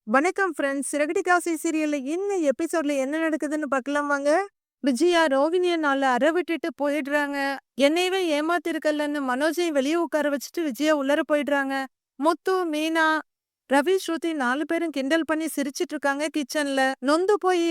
வணக்கம் ஃப்ரெண்ட்ஸ். சிறகடி காசை சீரியல்ல இன்னும் எபிசோட்ல என்ன நடக்குதுன்னு பார்க்கலாம் வாங்க. விஜயா ரோகிணிய நாள அற விட்டுட்டு போயிடுறாங்க. என்னையவே ஏமாத்திருக்கலன்னு மனோஜையும் வெளியே உட்கார வச்சுட்டு விஜயா உள்ளர போயிடுறாங்க. முத்து, மீனா, ரவி, ஸ்ருதி 4 பேரும் கிண்டல் பண்ணி சிரிச்சிட்டு இருக்காங்க கிச்சன்ல. நொந்து போய்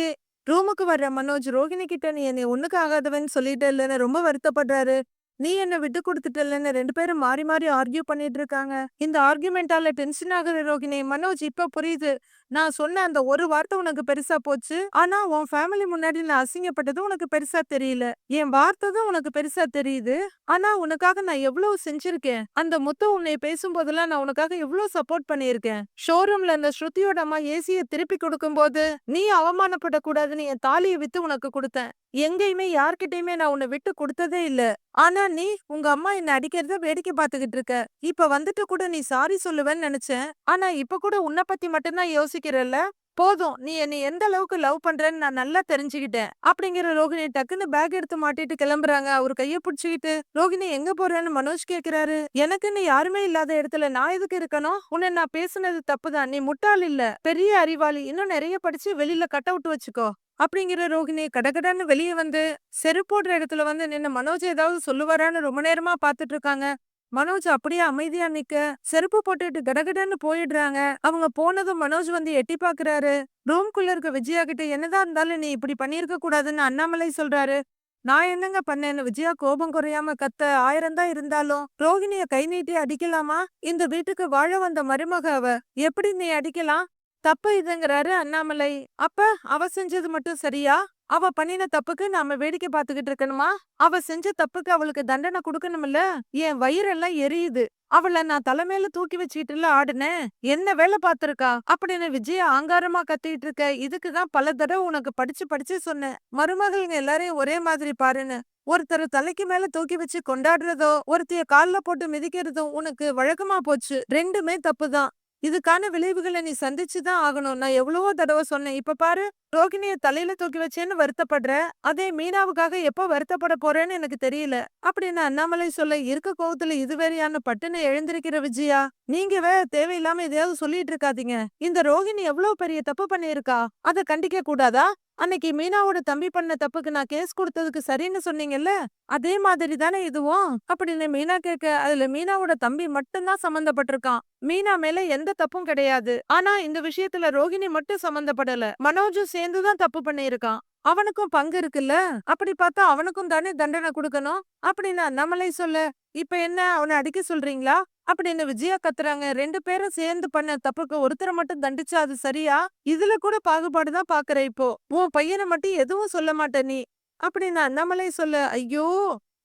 ரூமுக்கு வர்ற மனோஜ் ரோகிணி கிட்ட நீ என்னை ஒண்ணுக்கு ஆகாதவன்னு சொல்லிட்டேல்லன்னு ரொம்ப வருத்தப்படுறாரு. நீ என்ன விட்டு கொடுத்துட்டல்லன்னு 2 பேரும் மாறி மாறி ஆர்கியூ பண்ணிட்டு இருக்காங்க. இந்த ஆர்கியூமெண்டால டென்ஷன் ஆகுற ரோகிணி, மனோஜ் இப்ப புரியுது. நான் சொன்ன அந்த ஒரு வார்த்தை உனக்கு பெருசா போச்சு. ஆனா உன் ஃபேமிலி முன்னாடி நான் அசிங்கப்பட்டது உனக்கு பெருசா தெரியல. என் வார்த்தை தான் உனக்கு பெருசா தெரியுது. ஆனா உனக்காக நான் எவ்வளவு செஞ்சிருக்கேன். அந்த முத்து உன்னை பேசும்போதெல்லாம் நான் உனக்காக எவ்வளவு சப்போர்ட் பண்ணியிருக்கேன். ஷோரூம்ல அந்த ஸ்ருதியோட அம்மா ஏசிய திருப்பி கொடுக்கும்போது நீ அவமானப்படக்கூடாதுன்னு என் தாலியை வித்து உனக்கு கொடுத்தேன். எங்கேயுமே யார்கிட்டயுமே நான் உன்னை விட்டு கொடுத்ததே இல்ல. ஆனா நீ உங்க அம்மா என்ன அடிக்கிறத வேடிக்கை பார்த்துக்கிட்டு இருக்க. இப்ப வந்துட்டு கூட நீ சாரி சொல்லுவேன்னு நினைச்சேன். ஆனா இப்ப கூட உன்னை பத்தி மட்டும்தான் யோசிக்கிறல்ல. போதும், நீ என்னை எந்த அளவுக்கு லவ் பண்றேன்னு நான் நல்லா தெரிஞ்சுக்கிட்டேன். அப்படிங்கிற ரோகிணி டக்குன்னு பேக் எடுத்து மாட்டிட்டு கிளம்புறாங்க. அவர் கைய புடிச்சுக்கிட்டு ரோகிணி எங்க போறேன்னு மனோஜ் கேக்குறாரு. எனக்குன்னு யாருமே இல்லாத இடத்துல நான் எதுக்கு இருக்கணும்? உன்னை நான் பேசுனது தப்புதான். நீ முட்டாள் இல்ல, பெரிய அறிவாளி. இன்னும் நிறைய படிச்சு வெளியில கட் அவுட் வச்சுக்கோ அப்படிங்கிற ரோகிணி கடகடன்னு வெளியே வந்து செருப்போடுற இடத்துல வந்து நின்னு மனோஜ் ஏதாவது சொல்லுவாரான்னு ரொம்ப நேரமா பாத்துட்டு இருக்காங்க. மனோஜ் அப்படியே அமைதியா நிக்க செருப்பு போட்டுட்டு கடகடன்னு போயிடுறாங்க. அவங்க போனதும் மனோஜ் வந்து எட்டி பாக்குறாரு. ரூம்குள்ள இருக்க விஜயா கிட்ட என்னதான் இருந்தாலும் நீ இப்படி பண்ணிருக்க கூடாதுன்னு அண்ணாமலை சொல்றாரு. நான் என்னங்க பண்ணேன்னு விஜயா கோபம் குறையாம கத்த, 1000 தான் இருந்தாலும் ரோகிணிய கை நீட்டி அடிக்கலாமா? இந்த வீட்டுக்கு வாழ வந்த மருமக அவ, எப்படி நீ அடிக்கலாம்? தப்பு இதுங்கிறாரு அண்ணாமலை. அப்ப அவ செஞ்சது மட்டும் சரியா? அவ பண்ணின தப்புக்கு நாம வேடிக்கை பார்த்துக்கிட்டு இருக்கணுமா? அவ செஞ்ச தப்புக்கு அவளுக்கு தண்டனை கொடுக்கணும்ல. என் வயிறெல்லாம் எரியுது. அவள நான் தலைமையில தூக்கி வச்சுக்கிட்டுல ஆடுனேன். என்ன வேலை பார்த்திருக்கா அப்படின்னு விஜயா ஆங்காரமா கத்திட்டு இருக்க. இதுக்குதான் பல தடவை உனக்கு படிச்சு படிச்சு சொன்னேன், மருமகள்ங்க எல்லாரையும் ஒரே மாதிரி பாருன்னு. ஒருத்தர் தலைக்கு மேல தூக்கி வச்சு கொண்டாடுறதோ ஒருத்தைய கால்ல போட்டு மிதிக்கிறதும் உனக்கு வழக்கமா போச்சு. ரெண்டுமே தப்புதான். இதுக்கான விளைவுகளை நீ சந்திச்சுதான் ஆகணும். நான் எவ்வளவோ தடவை சொன்னேன். இப்ப பாரு, ரோகிணிய தலையில தூக்கி வச்சேன்னு வருத்தப்படுற. அதே மீனாவுக்காக எப்ப வருத்தப்பட போறேன்னு எனக்கு தெரியல அப்படின்னு அண்ணாமலை சொல்ல, இருக்க கோவத்துல இது வேறையான பட்டுன்னு எழுந்திருக்கிற விஜயா, நீங்க வேற தேவையில்லாம எதையாவது சொல்லிட்டு இருக்காதீங்க. இந்த ரோகிணி எவ்வளவு பெரிய தப்பு பண்ணியிருக்கா, அதை கண்டிக்க கூடாதா? அன்னைக்கு மீனாவோட தம்பி பண்ண தப்புக்கு நான் கேஸ் கொடுத்ததுக்கு சரின்னு சொன்னீங்கல்ல, அதே மாதிரி தானே இதுவும் அப்படின்னு மீனா கேட்க, அதுல மீனாவோட தம்பி மட்டும்தான் சம்பந்தப்பட்டிருக்கான். மீனா மேல எந்த தப்பும் கிடையாது. ஆனா இந்த விஷயத்துல ரோகிணி மட்டும் சம்பந்தப்படல. மனோஜும் சேர்ந்துதான் தப்பு பண்ணியிருக்கான். அவனுக்கும் பங்கு இருக்குல்ல. அப்படி பார்த்தா அவனுக்கும் தானே தண்டனை கொடுக்கணும் அப்படின்னு அண்ணாமலை சொல்ல, இப்ப என்ன அவனை அடிக்க சொல்றீங்களா அப்படின்னு விஜயா கத்துறாங்க. 2 பேரும் சேர்ந்து பண்ண தப்புக்கு ஒருத்தரை மட்டும் தண்டிச்சா அது சரியா? இதுல கூட பாகுபாடுதான் பாக்குற. இப்போ உன் பையனை மட்டும் எதுவும் சொல்ல மாட்ட நீ அப்படின்னு அண்ணாமலை சொல்ல, ஐயோ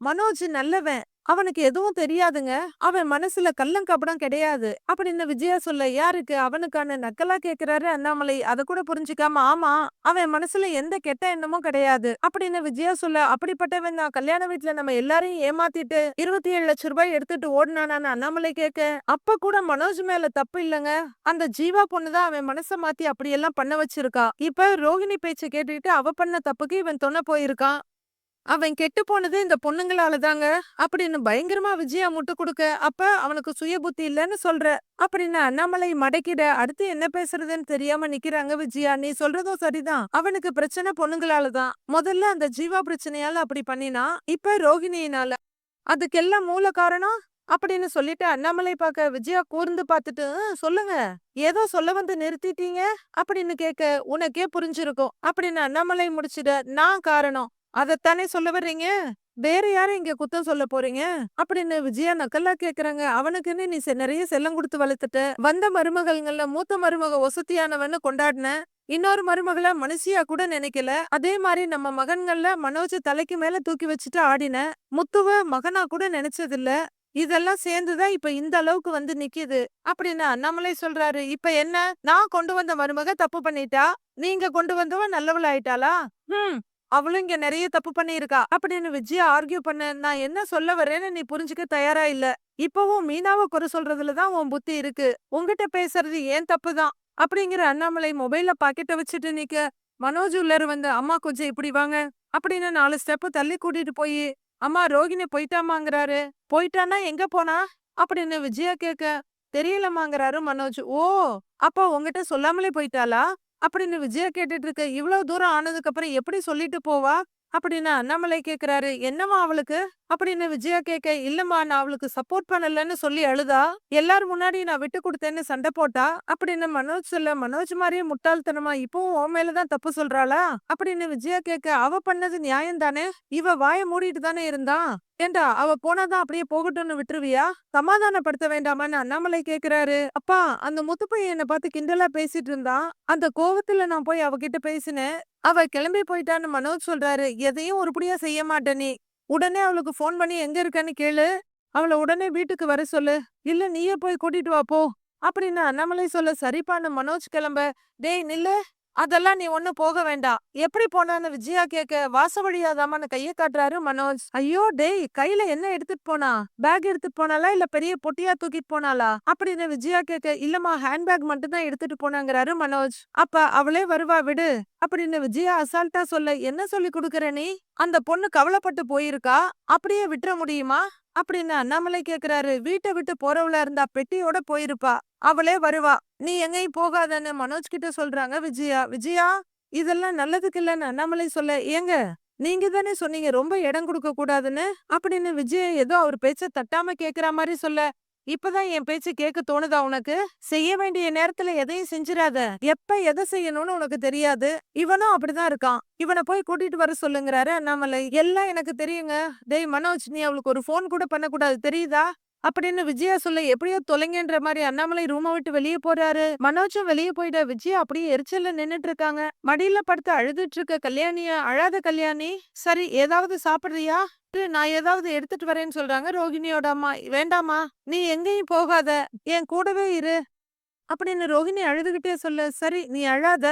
மனோஜ் நல்லவன், அவனுக்கு எதுவும் தெரியாதுங்க. அவன் மனசுல கள்ளங்கபடம் கிடையாது அப்படின்னு விஜயா சொல்ல, யாருக்கு? அவனுக்கான நக்கலா கேக்குறாரு அண்ணாமலை. அத கூட புரிஞ்சுக்காம, ஆமா அவன் மனசுல எந்த கெட்ட எண்ணமும் கிடையாது அப்படின்னு விஜயா சொல்ல, அப்படிப்பட்டவன் நான் கல்யாண வீட்டுல நம்ம எல்லாரையும் ஏமாத்திட்டு 27 லட்சம் ரூபாய் எடுத்துட்டு ஓடுனானான்னு அண்ணாமலை கேட்க, அப்ப கூட மனோஜ் மேல தப்பு இல்லங்க. அந்த ஜீவா பொண்ணுதான் அவன் மனச மாத்தி அப்படியெல்லாம் பண்ண வச்சிருக்கா. இப்ப ரோகிணி பேச்ச கேட்டுக்கிட்டு அவ பண்ண தப்புக்கு இவன் துணை போயிருக்கான். அவன் கெட்டு போனது இந்த பொண்ணுங்களால தாங்க அப்படின்னு பயங்கரமா விஜயா முட்டு கொடுக்க, அப்ப அவனுக்கு சுய புத்தி இல்லன்னு சொல்ற அப்படின்னு அண்ணாமலை மடக்கிட, அடுத்து என்ன பேசுறதுன்னு தெரியாம நிக்கிறாங்க விஜயா. நீ சொல்றதும் சரிதான், அவனுக்கு பிரச்சனை பொண்ணுங்களாலதான். முதல்ல அந்த ஜீவா பிரச்சனையால அப்படி பண்ணினா, இப்ப ரோகிணியினால. அதுக்கெல்லாம் மூல காரணம் அப்படின்னு சொல்லிட்டு அண்ணாமலை பார்க்க விஜயா கூர்ந்து பார்த்துட்டு, சொல்லுங்க, ஏதோ சொல்ல வந்து நிறுத்திட்டீங்க அப்படின்னு கேட்க, உனக்கே புரிஞ்சிருக்கும் அப்படின்னு அண்ணாமலை முடிச்சிட, நான் காரணம் அதத்தானே சொல்ல வர்றீங்க, வேற யாரும் இங்க குத்தம் சொல்ல போறீங்க அப்படின்னு விஜயா நக்கல்லா கேக்குறாங்க. அவனுக்குன்னு நீ நிறைய செல்லம் கொடுத்து வளர்த்துட்ட. வந்த மருமகள்கள்ல மூத்த மருமக ஒசத்தியானவன்னு கொண்டாடின. இன்னொரு மருமகள மனுஷியா கூட நினைக்கல. அதே மாதிரி நம்ம மகன்கள்ல மனோஜ் தலைக்கு மேல தூக்கி வச்சுட்டு ஆடின. முத்துவ மகனா கூட நினைச்சதில்ல. இதெல்லாம் சேர்ந்துதான் இப்ப இந்த அளவுக்கு வந்து நிக்குது அப்படின்னு அண்ணாமலை சொல்றாரு. இப்ப என்ன, நான் கொண்டு வந்த மருமக தப்பு பண்ணிட்டா, நீங்க கொண்டு வந்தவ நல்லவள் ஆயிட்டாளா? அவளும் இங்க நிறைய தப்பு பண்ணியிருக்கா அப்படின்னு விஜயா ஆர்கியூ பண்ண, நான் என்ன சொல்ல வரேன்னு நீ புரிஞ்சுக்க தயாரா இல்ல. இப்பவும் மீனாவை குறை சொல்றதுலதான் உன் புத்தி இருக்கு. உன்கிட்ட பேசுறது ஏன் தப்புதான் அப்படிங்கிற அண்ணாமலை மொபைல்ல பாக்கெட்ட வச்சுட்டு நிக்க, மனோஜ் உள்ளாரு வந்து, அம்மா கொஞ்சம் இப்படி வாங்க அப்படின்னு 4 ஸ்டெப் தள்ளி கூட்டிட்டு போய், அம்மா ரோகிணி போயிட்டாமாங்கிறாரு. போயிட்டானா எங்க போனா அப்படின்னு விஜயா கேட்க, தெரியலமாங்கிறாரு மனோஜ். ஓ! அப்ப உன்கிட்ட சொல்லாமலே போயிட்டாளா? அப்படின்னு விஜயா கேட்டுட்டு இருக்க. இவ்வளவு தூரம் ஆனதுக்கு அப்புறம் எப்படி சொல்லிட்டு போவா? அப்படின்னு அண்ணாமலை கேக்குறாரு. என்னம்மா அவளுக்கு? அப்படின்னு விஜயா கேட்க, இல்லம்மா நான் அவளுக்கு சப்போர்ட் பண்ணலன்னு சொல்லி அழுதா. எல்லாரும் முன்னாடி நான் விட்டு கொடுத்தேன்னு சண்டை போட்டா. அப்படின்னு மனோஜ் சொல்ல, மனோஜ் மாதிரியே முட்டாள்தனமா இப்பவும் உன் மேலதான் தப்பு சொல்றாளா? அப்படின்னு விஜயா கேட்க, அவ பண்ணது நியாயம் தானே? இவ வாய மூடிட்டு தானே இருந்தா. ஏண்டா அவ போனாதான் அப்படியே போகட்டும்னு விட்டுருவியா? சமாதானப்படுத்த வேண்டாமான்னு அண்ணாமலை கேக்குறாரு. அப்பா அந்த முத்து பையன் என்ன பார்த்து கிண்டலா பேசிட்டு இருந்தான். அந்த கோவத்துல நான் போய் அவகிட்ட பேசினேன். அவ கிளம்பி போயிட்டான்னு மனோஜ் சொல்றாரு. எதையும் உருப்படியா செய்ய மாட்ட நீ. உடனே அவளுக்கு ஃபோன் பண்ணி எங்க இருக்கன்னு கேளு. அவள உடனே வீட்டுக்கு வர சொல்லு. இல்ல நீயே போய் கூட்டிட்டு வா போ. அப்படின்னு அண்ணாமலை சொல்ல சரிப்பான்னு மனோஜ் கிளம்ப. டேய் நில்லு. அதெல்லாம் நீ ஒண்ணும் போக வேண்டாம். எப்படி போனான்னு விஜயா கேட்க, வாச வழியாதாமான்னு கைய காட்டுறாரு மனோஜ். ஐயோ டேய் கையில என்ன எடுத்துட்டு போனா? பேக் எடுத்துட்டு போனாலா இல்ல பெரிய பொட்டியா தூக்கிட்டு போனாளா? அப்படின்னு விஜயா கேட்க, இல்லம்மா ஹேண்ட்பேக் மட்டும் தான் எடுத்துட்டு போனாங்கிறாரு மனோஜ். அப்ப அவளே வருவா விடு. அப்படின்னு விஜயா அசால்ட்டா சொல்ல, என்ன சொல்லி கொடுக்கற நீ? அந்த பொண்ணு கவலைப்பட்டு போயிருக்கா. அப்படியே விட்டுற முடியுமா? அப்படின்னு அண்ணாமலை கேக்குறாரு. வீட்டை விட்டு போறவளா இருந்தா பெட்டியோட போயிருப்பா. அவளே வருவா. நீ எங்கேயும் போகாதன்னு மனோஜ் கிட்ட சொல்றாங்க விஜயா. விஜயா இதெல்லாம் நல்லதுக்கு இல்லன்னு அண்ணாமலை சொல்ல, ஏங்க நீங்க தானே சொன்னீங்க ரொம்ப இடம் கொடுக்க கூடாதுன்னு. அப்படின்னு விஜயா ஏதோ அவர் பேச்ச தட்டாம கேக்குற மாதிரி சொல்ல, இப்பதான் என் பேச்சு கேட்க தோணுதா உனக்கு? செய்ய வேண்டிய நேரத்துல எதையும் செஞ்சிராத. எப்ப எதை செய்யணும்னு உனக்கு தெரியாது. இவனும் அப்படிதான் இருக்கான். இவனை போய் கூட்டிட்டு வர சொல்லுங்கிறாரு அண்ணாமலை. எல்லாம் எனக்கு தெரியுங்க. டேய் மனோஜ் நீ அவளுக்கு ஒரு போன் கூட பண்ணக்கூடாது தெரியுதா? அப்படின்னு விஜயா சொல்ல, எப்படியோ தொலைங்கன்ற மாதிரி அண்ணாமலை ரூமை விட்டு வெளியே போறாரு. மனோஜும் வெளியே போயிட விஜயா அப்படியே எரிச்சல்ல நின்னுட்டு இருக்காங்க. மடியில படுத்து அழுதுட்டு இருக்க கல்யாணிய, அழாத கல்யாணி, சரி ஏதாவது சாப்பிடுறியா? நான் ஏதாவது எடுத்துட்டு வரேன்னு சொல்றாங்க ரோகிணியோட அம்மா. வேண்டாமா, நீ எங்கேயும் போகாத, என் கூடவே இரு அப்படின்னு ரோகிணி அழுதுகிட்டே சொல்ல, சரி நீ அழாத.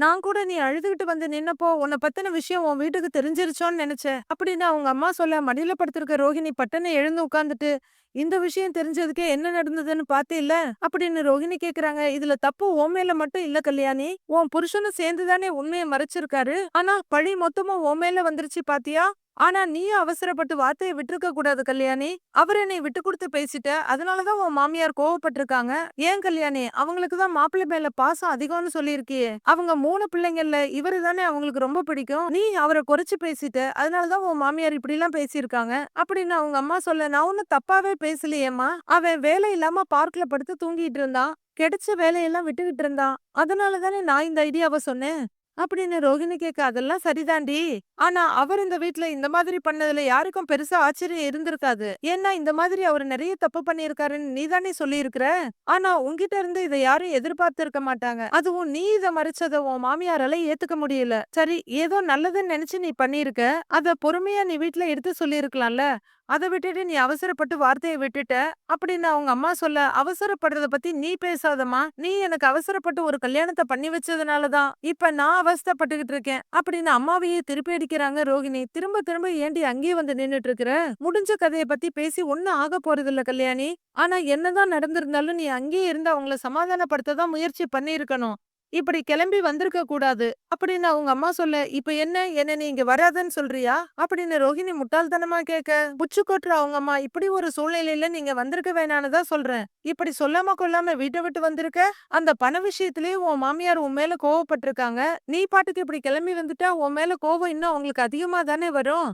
நான் கூட நீ அழுதுகிட்டு வந்து நின்னப்போ உன்னை பத்தின விஷயம் உன் வீட்டுக்கு தெரிஞ்சிருச்சோன்னு நினைச்சேன் அப்படின்னு அவங்க அம்மா சொல்ல, மடியில படுத்திருக்க ரோகிணி பட்டனை எழுந்து உட்கார்ந்துட்டு, இந்த விஷயம் தெரிஞ்சதுக்கே என்ன நடந்ததுன்னு பாத்தியில்ல அப்படின்னு ரோகிணி கேக்குறாங்க. இதுல தப்பு உன் மேல மட்டும் இல்ல கல்யாணி. உன் புருஷனும் சேர்ந்துதானே உண்மையை மறைச்சிருக்காரு. ஆனா பழி மொத்தமும் உன் மேல வந்துருச்சு பாத்தியா? ஆனா நீயும் அவசரப்பட்டு வார்த்தையை விட்டுருக்க கூடாது கல்யாணி. அவர் என்னை விட்டு கொடுத்து பேசிட்ட. அதனாலதான் உன் மாமியார் கோவப்பட்டிருக்காங்க. ஏன் கல்யாணி அவங்களுக்கு தான் மாப்பிள்ளை மேல பாசம் அதிகம்னு சொல்லியிருக்கியே. அவங்க 3 பிள்ளைங்கள்ல இவரு தானே அவங்களுக்கு ரொம்ப பிடிக்கும். நீ அவரை குறைச்சு பேசிட்ட. அதனாலதான் உன் மாமியார் இப்படி எல்லாம் பேசியிருக்காங்க அப்படின்னு அவங்க அம்மா சொல்ல, நான் ஒன்னும் தப்பாவே பேசலையேம்மா. அவன் வேலை இல்லாம பார்க்ல படுத்து தூங்கிட்டு இருந்தான். கிடைச்ச வேலையெல்லாம் விட்டுகிட்டு இருந்தான். அதனால தானே நான் இந்த ஐடியாவை சொன்னேன் அப்படின்னு ரோகிணி கேட்க, அதெல்லாம் சரிதாண்டி. ஆனா அவர் இந்த வீட்ல இந்த மாதிரி பண்ணதுல யாருக்கும் பெருசா ஆச்சரியம் இருந்திருக்காது. ஏன்னா இந்த மாதிரி அவர் நிறைய தப்பு பண்ணியிருக்காருன்னு நீ தானே சொல்லியிருக்கிற. ஆனா உன்கிட்ட இருந்து இதை யாரும் எதிர்பார்த்து இருக்க மாட்டாங்க. அதுவும் நீ இதை மறைச்சத உன் மாமியாரால ஏத்துக்க முடியல. சரி ஏதோ நல்லதுன்னு நினைச்சு நீ பண்ணிருக்க. அத பொறுமையா நீ வீட்ல எடுத்து சொல்லியிருக்கலாம்ல. அத விட்டுட்டு நீ அவசரப்பட்டு வார்த்தையை விட்டுட்ட அப்படின்னு அவங்க அம்மா சொல்ல, அவசரப்படுறத பத்தி நீ பேசாதம்மா. நீ எனக்கு அவசரப்பட்டு ஒரு கல்யாணத்தை பண்ணி வச்சதுனாலதான் இப்ப நான் அவஸ்தைப்பட்டுகிட்டு இருக்கேன் அப்படின்னு அம்மாவையே திருப்பி அடிக்கிறாங்க ரோகிணி. திரும்ப திரும்ப ஏண்டி அங்கேயே வந்து நின்னுட்டு இருக்கிற? முடிஞ்ச கதையை பத்தி பேசி ஒன்னும் ஆக போறது இல்ல கல்யாணி. ஆனா என்னதான் நடந்திருந்தாலும் நீ அங்கேயே இருந்து அவங்கள சமாதானப்படுத்த தான் முயற்சி பண்ணியிருக்கணும். இப்படி கிளம்பி வந்திருக்க கூடாது அப்படின்னு அவங்க அம்மா சொல்ல, இப்ப என்ன நீ இங்க வராதன்னு சொல்றியா அப்படின்னு ரோஹிணி முட்டாள்தனமா கேட்க, புச்சு கொட்டுற அவங்க அம்மா, இப்படி ஒரு சூழ்நிலையில நீங்க வந்திருக்க வேணான்னு தான் சொல்றேன். இப்படி சொல்லாம கொள்ளாம வீட்டை விட்டு வந்திருக்க. அந்த பண விஷயத்திலேயே உன் மாமியார் உன் மேல கோவப்பட்டிருக்காங்க. நீ பாட்டுக்கு இப்படி கிளம்பி வந்துட்டா உன் மேல கோவம் இன்னும் அவங்களுக்கு அதிகமா தானே வரும்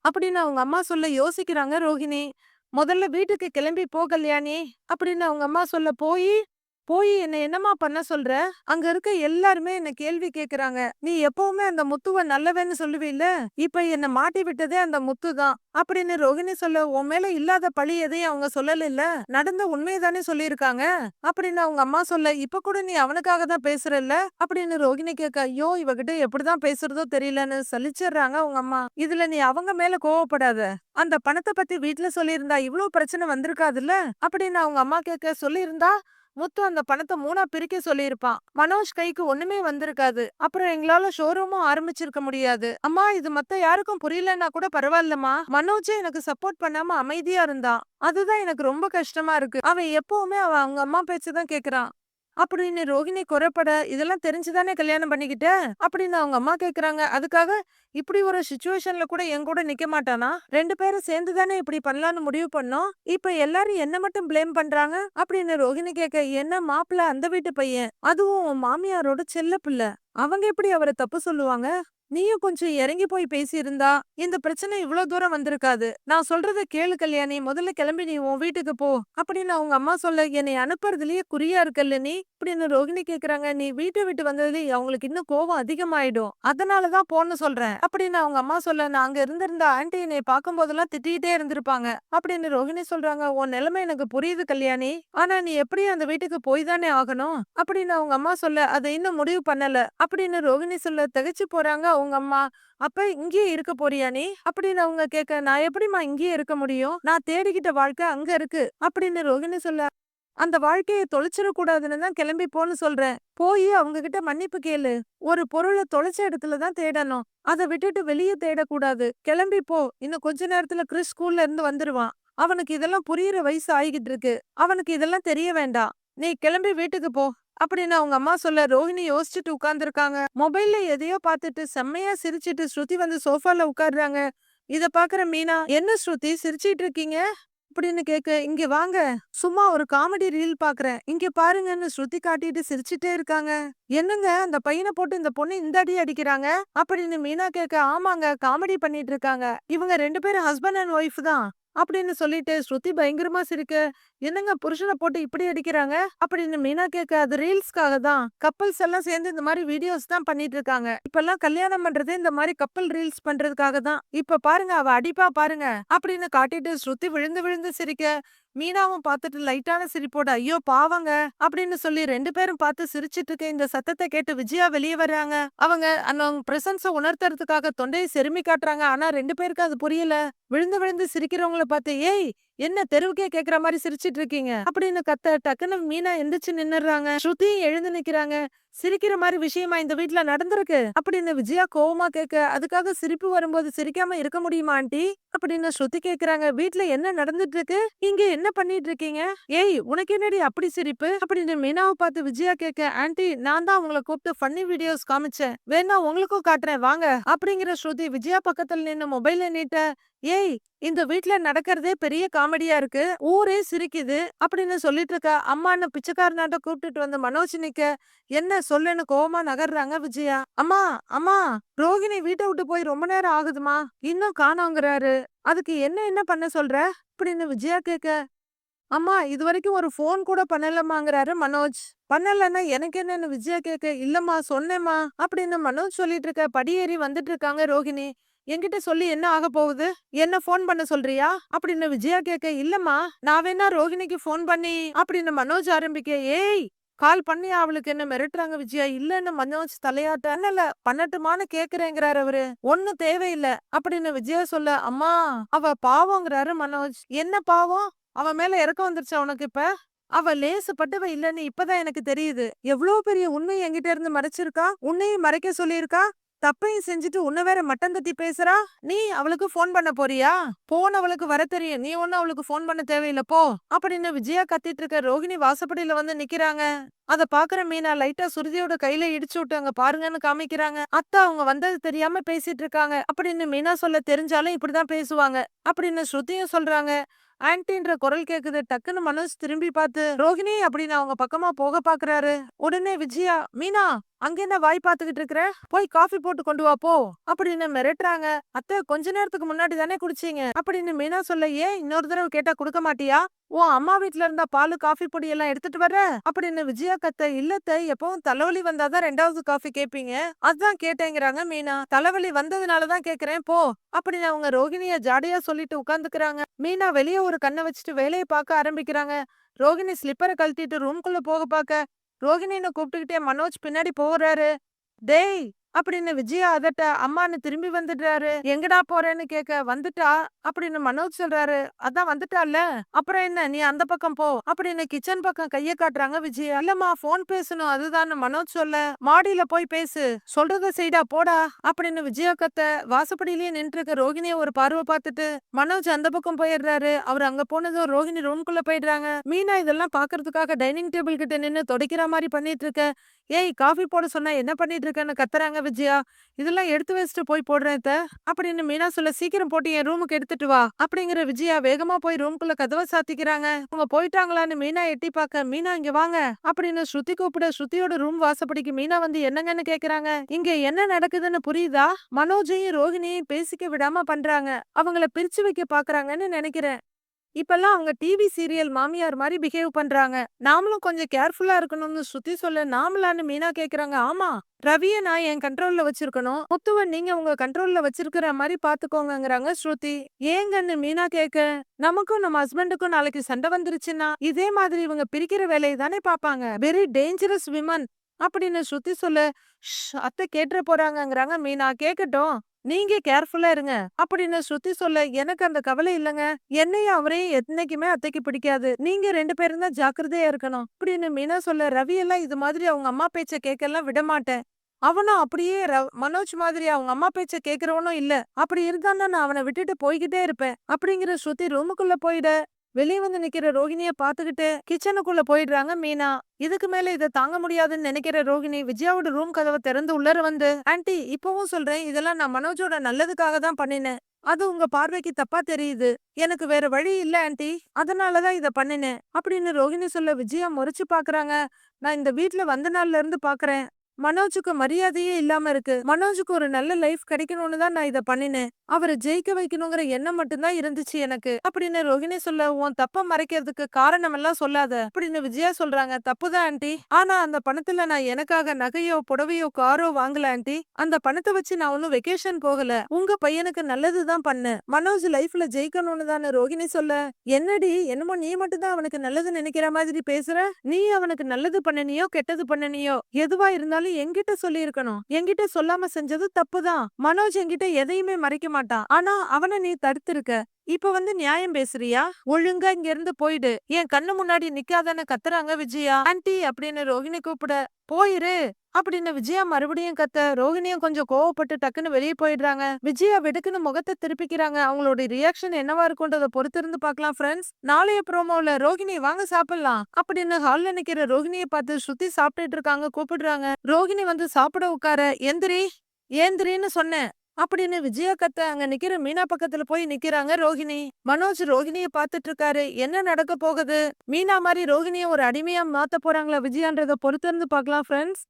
அப்படின்னு அவங்க அம்மா சொல்ல யோசிக்கிறாங்க ரோஹிணி. முதல்ல வீட்டுக்கு கிளம்பி போ கல்யாணி அப்படின்னு அவங்க அம்மா சொல்ல, போய் போய் என்ன என்னம்மா பண்ண சொல்ற? அங்க இருக்க எல்லாருமே என்ன கேள்வி கேக்குறாங்க. நீ எப்பவுமே அந்த முத்துவ நல்லவன்னு சொல்லுவீல்ல. இப்ப என்ன மாட்டி விட்டதே அந்த முத்து தான் அப்படின்னு ரோகிணி சொல்ல, உன் மேல இல்லாத பழி எதையும் அவங்க சொல்லல. நடந்த உண்மையதானே சொல்லியிருக்காங்க அப்படின்னு அவங்க அம்மா சொல்ல, இப்ப கூட நீ அவனுக்காக தான் பேசுறல்ல அப்படின்னு ரோகிணி கேட்க, ஐயோ இவகிட்ட எப்படிதான் பேசுறதோ தெரியலன்னு சலிச்சிடுறாங்க அவங்க அம்மா. இதுல நீ அவங்க மேல கோவப்படாத. அந்த பணத்தை பத்தி வீட்டுல சொல்லியிருந்தா இவ்வளவு பிரச்சனை வந்திருக்காதுல்ல அப்படின்னு அவங்க அம்மா கேட்க, சொல்லியிருந்தா முத்து அந்த பணத்தை 3ஆ பிரிக்க சொல்லியிருப்பான். மனோஜ் கைக்கு ஒண்ணுமே வந்திருக்காது. அப்புறம் எங்களால ஷோரூமும் ஆரம்பிச்சிருக்க முடியாது. அம்மா இது மத்த யாருக்கும் புரியலன்னா கூட பரவாயில்லம்மா. மனோஜே எனக்கு சப்போர்ட் பண்ணாம அமைதியா இருந்தான். அதுதான் எனக்கு ரொம்ப கஷ்டமா இருக்கு. அவன் எப்பவுமே அவங்க அம்மா பேச்சுதான் கேக்குறான். அப்படின்னு ரோகிணி குறைப்பட, இதெல்லாம் தெரிஞ்சுதானே கல்யாணம் பண்ணிக்கிட்ட? அப்படின்னு அவங்க அம்மா கேக்குறாங்க. அதுக்காக இப்படி ஒரு சிச்சுவேஷன்ல கூட என் கூட நிக்க மாட்டானா? 2 பேரும் சேர்ந்து தானே இப்படி பண்ணலாம்னு முடிவு பண்ணோம். இப்ப எல்லாரும் என்ன மட்டும் ப்ளேம் பண்றாங்க? அப்படின்னு ரோகிணி கேட்க, என்ன மாப்பிள்ள அந்த வீட்டு பையன். அதுவும் உன் மாமியாரோட செல்ல பிள்ளை. அவங்க எப்படி அவர தப்பு சொல்லுவாங்க? நீயும் கொஞ்சம் இறங்கி போய் பேசியிருந்தா இந்த பிரச்சனை இவ்ளோ தூரம் வந்திருக்காது. நான் சொல்றத கேளு கல்யாணி. முதல்ல கிளம்பி நீ உன் வீட்டுக்கு போ அப்படின்னு அவங்க அம்மா சொல்ல, என்னை அனுப்புறதுலயே குறியா இருக்கல்ல நீ அப்படின்னு ரோகிணி கேக்குறாங்க. நீ வீட்டை விட்டு வந்ததுல அவங்களுக்கு இன்னும் கோவம் அதிகமாயிடும். அதனாலதான் போன்னு சொல்றேன் அப்படின்னு அவங்க அம்மா சொல்ல, நான் அங்க இருந்திருந்த ஆன்டி என்னை பார்க்கும் போதெல்லாம் திட்டிகிட்டே இருந்திருப்பாங்க அப்படின்னு ரோகிணி சொல்றாங்க. உன் நிலைமை எனக்கு புரியுது கல்யாணி. ஆனா நீ எப்படியும் அந்த வீட்டுக்கு போய் தானே ஆகணும் அப்படின்னு அவங்க அம்மா சொல்ல, அதை இன்னும் முடிவு பண்ணல அப்படின்னு ரோகிணி சொல்ல திகைச்சு போறாங்க அவங்க அம்மா. அப்ப இங்கேயே இருக்க போறியா நீ அப்படின்னு அவங்க கேட்க, நான் எப்படிம்மா இங்கேயே இருக்க முடியும்? நான் தேடிக்கிட்ட வாழ்க்கை அங்க இருக்கு அப்படின்னு ரோகிணி சொல்ல, அந்த வாழ்க்கையை தொலைச்சிடக்கூடாதுன்னு தான் கிளம்பி போன்னு சொல்றேன். போய் அவங்க கிட்ட மன்னிப்பு கேளு. ஒரு பொருளை தொலைச்ச இடத்துல தான் தேடணும். அதை விட்டுட்டு வெளியே தேடக்கூடாது. கிளம்பி போ. இன்னும் கொஞ்ச நேரத்துல கிறிஸ் ஸ்கூல்ல இருந்து வந்துருவான். அவனுக்கு இதெல்லாம் புரியுற வயசு ஆகிட்டு இருக்கு. அவனுக்கு இதெல்லாம் தெரிய வேண்டாம். நீ கிளம்பி வீட்டுக்கு போ அப்படின்னு அவங்க அம்மா சொல்ல, ரோஹிணி யோசிச்சுட்டு உட்கார்ந்துருக்காங்க. மொபைல்ல எதையோ பார்த்துட்டு செம்மையா சிரிச்சிட்டு ஸ்ருதி வந்து சோஃபால உட்கார்றாங்க. இத பாக்குற மீனா, என்ன ஸ்ருதி சிரிச்சிட்டு இருக்கீங்க அப்படின்னு கேக்க, இங்க வாங்க, சும்மா ஒரு காமெடி ரீல் பாக்குறேன், இங்க பாருங்கன்னு ஸ்ருதி காட்டிட்டு சிரிச்சிட்டே இருக்காங்க. என்னங்க அந்த பையனை போட்டு இந்த பொண்ணு இந்த அடி அடிக்கிறாங்க அப்படின்னு மீனா கேக்க, ஆமாங்க காமெடி பண்ணிட்டு இருக்காங்க, இவங்க 2 பேரும் ஹஸ்பண்ட் அண்ட் ஒய்ஃப் தான் அப்படின்னு சொல்லிட்டு ஸ்ருதி பயங்கரமா சிரிக்க, என்னங்க புருஷனை போட்டு இப்படி அடிக்கிறாங்க அப்படின்னு மீனா கேட்க, அது ரீல்ஸ்க்காக தான். கப்பல்ஸ் எல்லாம் சேர்ந்து இந்த மாதிரி வீடியோஸ் தான் பண்ணிட்டு இருக்காங்க. இப்பெல்லாம் கல்யாணம் பண்றதே இந்த மாதிரி கப்பல் ரீல்ஸ் பண்றதுக்காக தான். இப்ப பாருங்க அவ அடிப்பா பாருங்க அப்படின்னு காட்டிட்டு ஸ்ருதி விழுந்து விழுந்து சிரிக்க, மீனாவும் பார்த்துட்டு லைட்டான சிரிப்போட, ஐயோ பாவங்க அப்படின்னு சொல்லி 2 பேரும் பார்த்து சிரிச்சிட்டு இருக்க இந்த சத்தத்தை கேட்டு விஜயா வெளியே வர்றாங்க. அவங்க அந்த பிரசன்ஸ உணர்த்துறதுக்காக தொண்டையை செருமி காட்டுறாங்க. ஆனா 2 பேருக்கு அது புரியல. விழுந்து விழுந்து சிரிக்கிறவங்கள பார்த்து, ஏய் என்ன தெருவுக்கே கேக்குற மாதிரி சிரிச்சிட்டு இருக்கீங்க அப்படின்னு கத்த, டக்குன்னு மீனா எந்திரிச்சு நின்னுறாங்க. ஸ்ருதியும் எழுந்து நிக்கிறாங்க. சிரிக்கிற மாதிரி விஷயமா இந்த வீட்ல நடந்திருக்கு அப்படின்னு விஜயா கோவமா கேட்க, அதுக்காக சிரிப்பு வரும்போது சிரிக்காம இருக்க முடியுமா ஆண்டி அப்படின்னு ஸ்ருதி கேக்குறாங்க. வீட்ல என்ன நடந்துட்டு இருக்கு? இங்க என்ன பண்ணிட்டு இருக்கீங்க? ஏய் உனக்கு என்னடி அப்படி சிரிப்பு அப்படின்னு மீனாவை பார்த்து விஜயா கேட்க, ஆண்டி நான் தான் அவங்கள கூப்பிட்டு ஃபன்னி வீடியோஸ் காமிச்சேன், வேணா உங்களுக்கும் காட்டுறேன் வாங்க அப்படிங்கிற ஸ்ருதி விஜயா பக்கத்துல நின்னு மொபைல நீட்ட, ஏய் இந்த வீட்ல நடக்கிறதே பெரிய காமெடியா இருக்கு, ஊரே சிரிக்குது அப்படின்னு சொல்லிட்டு இருக்க. அம்மான்னு பிச்சைக்காரனாட்ட கூப்பிட்டுட்டு வந்து மனோஜ் நிக்க, என்ன சொல்லுன்னு கோவமா நகர்றாங்க விஜயா. அம்மா அம்மா, ரோகிணி வீட்டை விட்டு போய் ரொம்ப நேரம் ஆகுதுமா, இன்னும் காணோங்கிறாரு, அதுக்கு என்ன பண்ண சொல்ற அப்படின்னு விஜயா கேட்க, அம்மா இது வரைக்கும் ஒரு ஃபோன் கூட பண்ணலமாங்கிறாரு மனோஜ். பண்ணலன்னா எனக்கு என்னன்னு விஜயா கேட்க, இல்லம்மா சொன்னேம்மா அப்படின்னு மனோஜ் சொல்லிட்டு இருக்க. படியேறி வந்துட்டு இருக்காங்க ரோகிணி. என்கிட்ட சொல்லி என்ன ஆக போகுது? என்ன ஃபோன் பண்ண சொல்றியா அப்படின்னு விஜயா கேட்க, இல்லம்மா நான் வேணா ரோகிணிக்கு ஃபோன் பண்ணி அப்படின்னு மனோஜ் ஆரம்பிக்க, ஏய் கால் பண்ணி அவளுக்கு என்ன மிரட்டுறாங்க விஜயா. இல்லன்னு மனோஜ் தலையாட்ட, இல்ல பண்ணட்டுமான்னு கேக்குறேங்கிறாரு அவரு. ஒண்ணும் தேவையில்ல அப்படின்னு விஜயா சொல்ல, அம்மா அவ பாவங்கிறாரு மனோஜ். என்ன பாவம்? அவ மேல இறக்கம் வந்துருச்சா உனக்கு இப்ப? அவ லேசுப்பட்டவ இல்லன்னு இப்பதான் எனக்கு தெரியுது. எவ்வளவு பெரிய உண்மை என்கிட்ட இருந்து மறைச்சிருக்கா, உன்னையும் மறைக்க சொல்லியிருக்கா. தப்பையும் செஞ்சுட்டு உன்ன வேற மட்டம் தட்டி பேசுறா. நீ அவளுக்கு போன் பண்ண போறியா? போன் அவளுக்கு வர தெரியும், நீ ஒன்னும் அவளுக்கு போன் பண்ண தேவையில்ல போ அப்படின்னு விஜயா கத்திட்டு இருக்க. ரோகிணி வாசப்படியில வந்து நிக்கிறாங்க. அத பாக்குற மீனா லைட்டா சுருதியோட கையில இடிச்சு விட்டு அங்க பாருங்கன்னு காமிக்கிறாங்க. அத்தா அவங்க வந்தது தெரியாம பேசிட்டு இருக்காங்க அப்படின்னு மீனா சொல்ல, தெரிஞ்சாலும் இப்படிதான் பேசுவாங்க அப்படின்னு ஸ்ருதியும் சொல்றாங்க. ஆன்டின்ற குரல் கேக்குது. டக்குன்னு மனோஜ் திரும்பி பார்த்து ரோஹிணி அப்படின்னு அவங்க பக்கமா போக பாக்குறாரு. உடனே விஜயா, மீனா அங்க என்ன வாய் பாத்துக்கிட்டு இருக்கிற, போய் காஃபி போட்டு கொண்டு வா போ அப்படின்னு மிரட்டுறாங்க. அத்தை கொஞ்ச நேரத்துக்கு முன்னாடி தானே குடிச்சீங்க அப்படின்னு மீனா சொல்ல, ஏன் இன்னொரு தடவை கேட்டா கொடுக்க மாட்டியா? உன் அம்மா வீட்ல இருந்தா பாலு காஃபி பொடி எல்லாம் எடுத்துட்டு வர அப்படின்னு விஜயா கத்த. இல்லத்த எப்பவும் தலைவலி வந்தாதான் 2வது காஃபி கேப்பீங்க, அதான் கேட்டேங்கிறாங்க மீனா. தலைவலி வந்ததுனாலதான் கேக்குறேன் போ அப்படின்னு அவங்க ரோகிணிய ஜாடையா சொல்லிட்டு உட்கார்ந்துக்கிறாங்க. மீனா வெளியே ஒரு கண்ணை வச்சுட்டு வேலையை பார்க்க ஆரம்பிக்கிறாங்க. ரோகிணி ஸ்லிப்பரை கழட்டிட்டு ரூம்குள்ள போக பாக்க ரோகிணின்னு கூப்பிட்டுக்கிட்டே மனோஜ் பின்னாடி போறாரு. டேய் அப்படின்னு விஜயா அதட்ட, அம்மான்னு திரும்பி வந்துடுறாரு. எங்கடா போறேன்னு கேட்க, வந்துட்டா அப்படின்னு மனோஜ் சொல்றாரு. அதான் வந்துட்டால்ல, அப்புறம் என்ன நீ அந்த பக்கம் போ அப்படின்னு கிச்சன் பக்கம் கைய காட்டுறாங்க விஜயா. இல்லம்மா போன் பேசணும் அதுதான் மனோஜ் சொல்ல, மாடியில போய் பேசு, சொல்றத செய்டா போடா அப்படின்னு விஜயா கத்த, வாசப்படியிலேயே நின்று இருக்க ரோகிணிய ஒரு பார்வை பார்த்துட்டு மனோஜ் அந்த பக்கம் போயிடுறாரு. அவர் அங்க போனதும் ரோகிணி ரூம்குள்ள போயிடுறாங்க. மீனா இதெல்லாம் பாக்குறதுக்காக டைனிங் டேபிள் கிட்ட நின்னு துடைக்கிற மாதிரி பண்ணிட்டு இருக்க. ஏய் காஃபி போட சொன்னா என்ன பண்ணிட்டு இருக்கன்னு கத்துறாங்க விஜயா. இதெல்லாம் எடுத்து வச்சுட்டு போய் போடுறேன் அத்த அப்படின்னு மீனா சொல்ல, சீக்கிரம் போட்டு என் ரூமுக்கு எடுத்துட்டு வா அப்படிங்கிற விஜயா வேகமா போய் ரூம்குள்ள கதவை சாத்திக்கிறாங்க. அவங்க போயிட்டாங்களான்னு மீனா எட்டி பார்க்க, மீனா இங்க வாங்க அப்படின்னு ஸ்ருதி கூப்பிட, ஸ்ருதியோட ரூம் வாசப்படிக்கு மீனா வந்து என்னங்கன்னு கேக்குறாங்க. இங்க என்ன நடக்குதுன்னு புரியுதா? மனோஜையும் ரோகிணியையும் பேசிக்க விடாம பண்றாங்க. அவங்கள பிரிச்சு வைக்க பாக்குறாங்கன்னு நினைக்கிறேன். இப்பல்லாம் அவங்க டிவி சீரியல் மாமியார் மாதிரி பிஹேவ் பண்றாங்க. நாமளும் கொஞ்சம் கேர்ஃபுல்லா இருக்கணும்னு ஸ்ருதி சொல்ல, நாமளான்னு மீனா கேக்குறாங்க. ஆமா, ரவிய நான் என் கண்ட்ரோல்ல வச்சிருக்கணும், முத்துவ நீங்க உங்க கண்ட்ரோல்ல வச்சிருக்கிற மாதிரி பாத்துக்கோங்கங்கறாங்க ஸ்ருதி. ஏங்கன்னு மீனா கேட்க, நமக்கும் நம்ம ஹஸ்பண்டுக்கும் நாளைக்கு சண்டை வந்துருச்சுன்னா இதே மாதிரி இவங்க பிரிக்கிற வேலையை தானே பாப்பாங்க. வெரி டேஞ்சரஸ் விமன் அப்படின்னு ஸ்ருதி சொல்ல, அத்தை கேட்டுற போறாங்கங்கறாங்க மீனா. கேக்கட்டும், நீங்க கேர்ஃபுல்லா இருங்க அப்படின்னு ஸ்ருதி சொல்ல, எனக்கு அந்த கவலை இல்லங்க, என்னையும் அவரையும் என்னைக்குமே அத்தைக்கு பிடிக்காது, நீங்க 2 பேரும் தான் ஜாக்கிரதையா இருக்கணும் அப்படின்னு மீனா சொல்ல, ரவி எல்லாம் இது மாதிரி அவங்க அம்மா பேச்ச கேட்கலாம் விட மாட்டேன், அவனும் அப்படியே மனோஜ் மாதிரி அவங்க அம்மா பேச்ச கேக்குறவனும் இல்ல, அப்படி இருந்தான்னா நான் அவனை விட்டுட்டு போய்கிட்டே இருப்பேன் அப்படிங்கிற ஸ்ருதி ரூமுக்குள்ள போயிட, வெளிய வந்து நிக்கிற ரோகிணிய பாத்துக்கிட்டு கிச்சனுக்குள்ள போயிடுறாங்க மீனா. இதுக்கு மேல இத தாங்க முடியாதுன்னு நினைக்கிற ரோகிணி விஜயாவோட ரூம் கதவை திறந்து உள்ளர வந்து, ஆன்ட்டி இப்பவும் சொல்றேன், இதெல்லாம் நான் மனோஜோட நல்லதுக்காக தான் பண்ணினேன், அது உங்க பார்வைக்கு தப்பா தெரியுது, எனக்கு வேற வழி இல்ல ஆன்ட்டி, அதனாலதான் இத பண்ணினேன் அப்படின்னு ரோகிணி சொல்ல, விஜயா முறைச்சு பாக்குறாங்க. நான் இந்த வீட்ல வந்த நாள்ல இருந்து பாக்குறேன், மனோஜுக்கு மரியாதையே இல்லாம இருக்கு, மனோஜுக்கு ஒரு நல்ல லைஃப் கிடைக்கணும்னு தான் நான் இத பண்ணினேன், அவரை ஜெயிக்க வைக்கணுங்கிற எண்ணம் மட்டும்தான் இருந்துச்சு எனக்கு அப்படின்னு ரோகிணி சொல்ல, உன் தப்ப மறைக்கிறதுக்கு காரணம் எல்லாம் சொல்லாத அப்படின்னு விஜயா சொல்றாங்க. தப்புதான் ஆன்ட்டி, ஆனா அந்த பணத்துல நான் எனக்காக நகையோ புடவையோ காரோ வாங்கல ஆன்ட்டி, அந்த பணத்தை வச்சு நான் ஒன்னும் வெக்கேஷன் போகல, உங்க பையனுக்கு நல்லதுதான் பண்ண, மனோஜ் லைஃப்ல ஜெயிக்கணும்னு தான் ரோகிணி சொல்ல, என்னடி என்னமோ நீ மட்டும் தான் அவனுக்கு நல்லது நினைக்கிற மாதிரி பேசுற, நீ அவனுக்கு நல்லது பண்ணனியோ கெட்டது பண்ணனியோ எதுவா இருந்தாலும் என்கிட்ட சொல்லி இருக்கணும், என்கிட்ட சொல்லாம செஞ்சது தப்புதான், மனோஜ் என்கிட்ட எதையுமே மறைக்க மாட்டான், ஆனா அவனை நீ தடுத்திருக்க, இப்ப வந்து நியாயம் பேசுறியா, ஒழுங்கா இங்க இருந்து போயிடு, என் கண்ணு முன்னாடி நிக்காதன்னு கத்துறாங்க விஜயா. ஆன்ட்டி அப்படின்னு ரோகிணி கூப்பிட, போயிரு அப்படின்னு விஜயா மறுபடியும் கத்த, ரோகிணியும் கொஞ்சம் கோவப்பட்டு டக்குன்னு வெளியே போயிடுறாங்க. விஜயா வெடுக்குன்னு முகத்தை திருப்பிக்கிறாங்க. அவங்களோட ரியாக்ஷன் என்னவா இருக்கும்ன்றத பொறுத்திருந்து பார்க்கலாம் ஃப்ரெண்ட்ஸ். நாளைய ப்ரோமோல ரோகிணி வாங்க சாப்பிடலாம் அப்படின்னு ஹால்ல நிக்கிற ரோகிணியை பார்த்து ஸ்ருதி சாப்பிட்டுட்டு இருக்காங்க, கூப்பிடுறாங்க. ரோகிணி வந்து சாப்பிட உட்கார, எந்திரி ஏந்திரின்னு சொன்னேன் அப்படின்னு விஜயா கத்த, அங்க நிக்கிற மீனா பக்கத்துல போய் நிக்கிறாங்க ரோகிணி. மனோஜ் ரோகிணிய பாத்துட்டு இருக்காரு. என்ன நடக்க போகுது, மீனா மாதிரி ரோகிணிய ஒரு அடிமையா மாத்த போறாங்களா விஜயான்றத பொறுத்திருந்து பார்க்கலாம் ஃப்ரெண்ட்ஸ்.